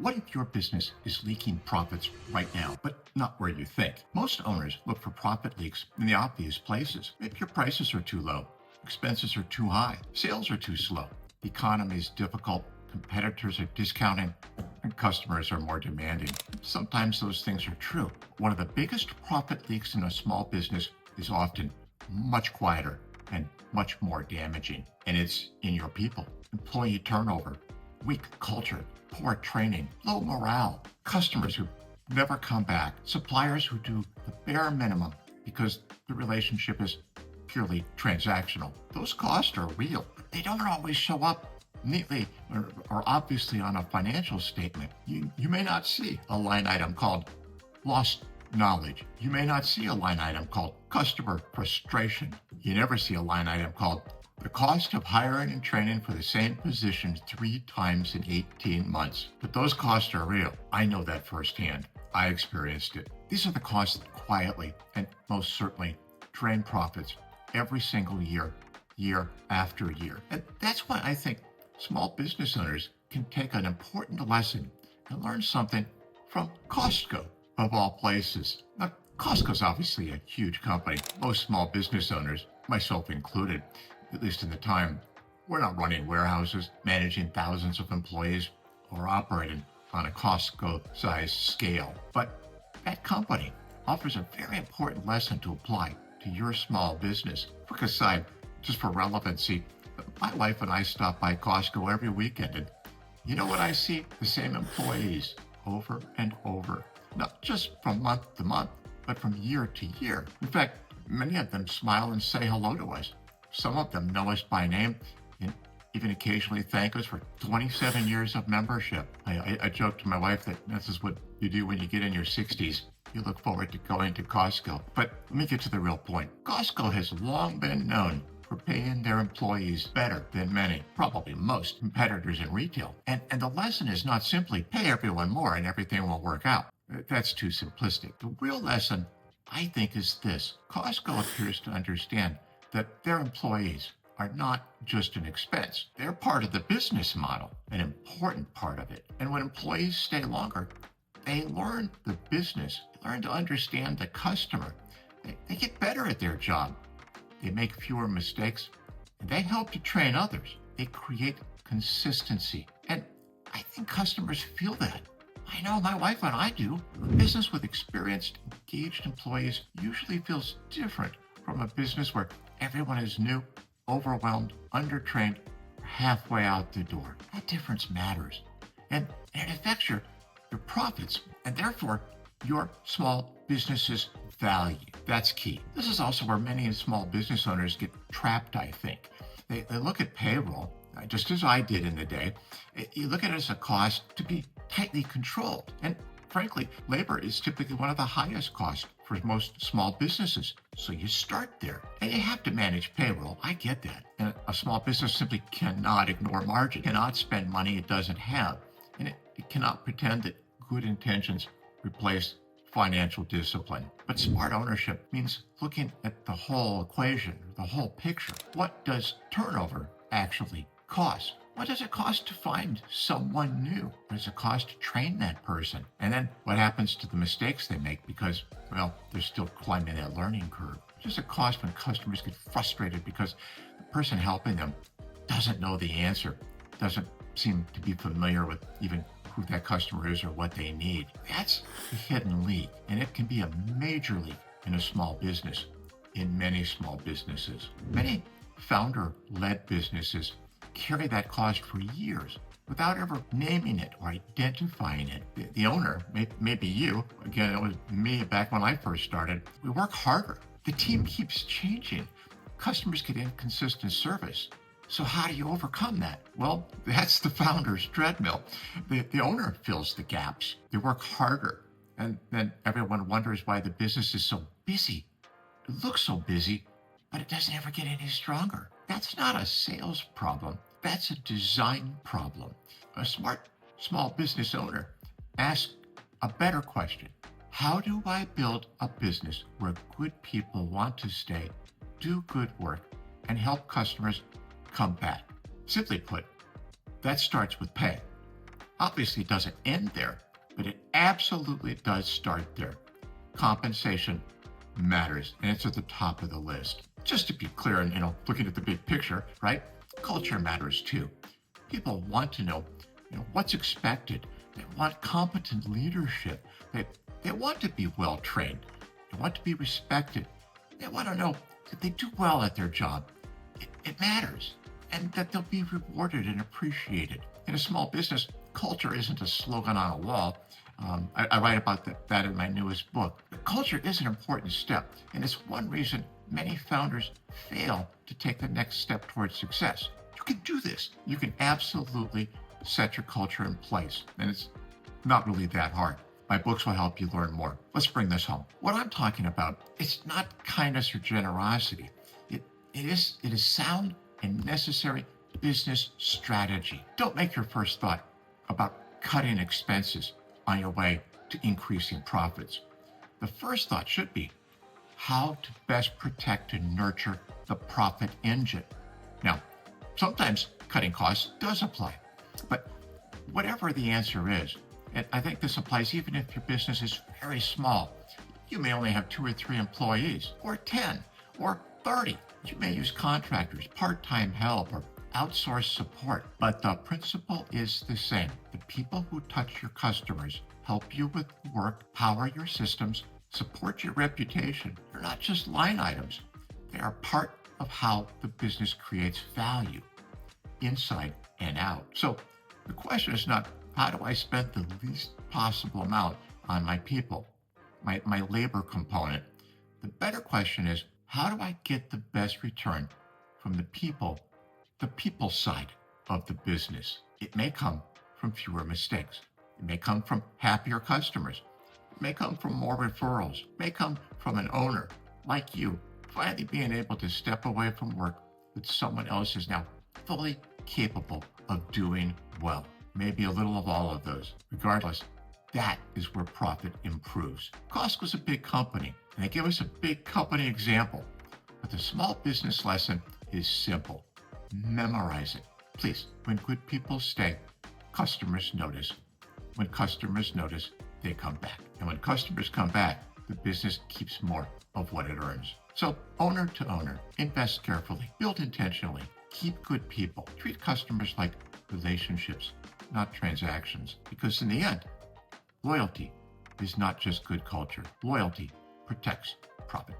What if your business is leaking profits right now, but not where you think? Most owners look for profit leaks in the obvious places. Maybe your prices are too low, expenses are too high, sales are too slow, the economy is difficult, competitors are discounting, and customers are more demanding. Sometimes those things are true. One of the biggest profit leaks in a small business is often much quieter and much more damaging, and it's in your people. Employee turnover, weak culture, poor training, low morale, customers who never come back, suppliers who do the bare minimum because the relationship is purely transactional. Those costs are real. They don't always show up neatly or obviously on a financial statement. You may not see a line item called lost knowledge. You may not see a line item called customer frustration. You never see a line item called the cost of hiring and training for the same position 3 times in 18 months. But those costs are real. I know that firsthand. I experienced it. These are the costs that quietly and most certainly drain profits every single year, year after year. And that's why I think small business owners can take an important lesson and learn something from Costco, of all places. Now, Costco's obviously a huge company. Most small business owners, myself included, at least in the time, we're not running warehouses, managing thousands of employees, or operating on a Costco-sized scale. But that company offers a very important lesson to apply to your small business. Quick aside, just for relevancy, my wife and I stop by Costco every weekend, and you know what I see? The same employees over and over, not just from month to month, but from year to year. In fact, many of them smile and say hello to us. Some of them know us by name and even occasionally thank us for 27 years of membership. I joke to my wife that this is what you do when you get in your 60s. You look forward to going to Costco. But let me get to the real point. Costco has long been known for paying their employees better than many, probably most, competitors in retail. And the lesson is not simply pay everyone more and everything will work out. That's too simplistic. The real lesson, I think, is this. Costco appears to understand that their employees are not just an expense. They're part of the business model, an important part of it. And when employees stay longer, they learn the business, learn to understand the customer. They get better at their job. They make fewer mistakes, and they help to train others. They create consistency. And I think customers feel that. I know my wife and I do. A business with experienced, engaged employees usually feels different from a business where everyone is new, overwhelmed, undertrained, halfway out the door. That difference matters. And it affects your profits and therefore your small business's value. That's key. This is also where many small business owners get trapped, I think. They look at payroll, just as I did in the day. You look at it as a cost to be tightly controlled. And frankly, labor is typically one of the highest costs for most small businesses. So you start there. And you have to manage payroll. I get that. And a small business simply cannot ignore margin, cannot spend money it doesn't have. And it cannot pretend that good intentions replace financial discipline. But smart ownership means looking at the whole equation, the whole picture. What does turnover actually cost? What does it cost to find someone new? What does it cost to train that person? And then what happens to the mistakes they make because, well, they're still climbing that learning curve? What does it cost when customers get frustrated because the person helping them doesn't know the answer, doesn't seem to be familiar with even who that customer is or what they need? That's a hidden leak, and it can be a major leak in a small business, in many small businesses. Many founder-led businesses carry that cost for years without ever naming it or identifying it. The owner, maybe you, again, it was me back when I first started, we work harder. The team keeps changing. Customers get inconsistent service. So how do you overcome that? Well, that's the founder's treadmill. The owner fills the gaps. They work harder. And then everyone wonders why the business is so busy. It looks so busy, but it doesn't ever get any stronger. That's not a sales problem. That's a design problem. A smart small business owner asks a better question. How do I build a business where good people want to stay, do good work, and help customers come back? Simply put, that starts with pay. obviously doesn't end there, but it absolutely does start there. Compensation matters, and it's at the top of the list. Just to be clear, and looking at the big picture, right? Culture matters too. People want to know, what's expected. They want competent leadership. They want to be well trained. They want to be respected. They want to know that they do well at their job. It matters, and that they'll be rewarded and appreciated. In a small business, culture isn't a slogan on a wall. I write about that in my newest book. But culture is an important step, and it's one reason many founders fail to take the next step towards success. You can do this. You can absolutely set your culture in place, and it's not really that hard. My books will help you learn more. Let's bring this home. What I'm talking about, it's not kindness or generosity. It is sound and necessary business strategy. Don't make your first thought about cutting expenses on your way to increasing profits. The first thought should be how to best protect and nurture the profit engine. Now, sometimes cutting costs does apply, but whatever the answer is, and I think this applies even if your business is very small. You may only have 2 or 3 employees, or 10, or 30. You may use contractors, part-time help, or outsource support, but the principle is the same. The people who touch your customers, help you with work, power your systems, support your reputation. They're not just line items. They are part of how the business creates value, inside and out. So the question is not, how do I spend the least possible amount on my people, my labor component? The better question is, how do I get the best return from the people side of the business? It may come from fewer mistakes. It may come from happier customers. It may come from more referrals. It may come from an owner like you finally being able to step away from work that someone else is now fully capable of doing well. Maybe a little of all of those. Regardless, that is where profit improves. Costco's a big company, and they give us a big company example. But the small business lesson is simple. Memorize it. Please, when good people stay, customers notice. When customers notice, they come back. And when customers come back, the business keeps more of what it earns. So, owner to owner, invest carefully, build intentionally, keep good people, treat customers like relationships, not transactions. Because in the end, loyalty is not just good culture. Loyalty protects profit.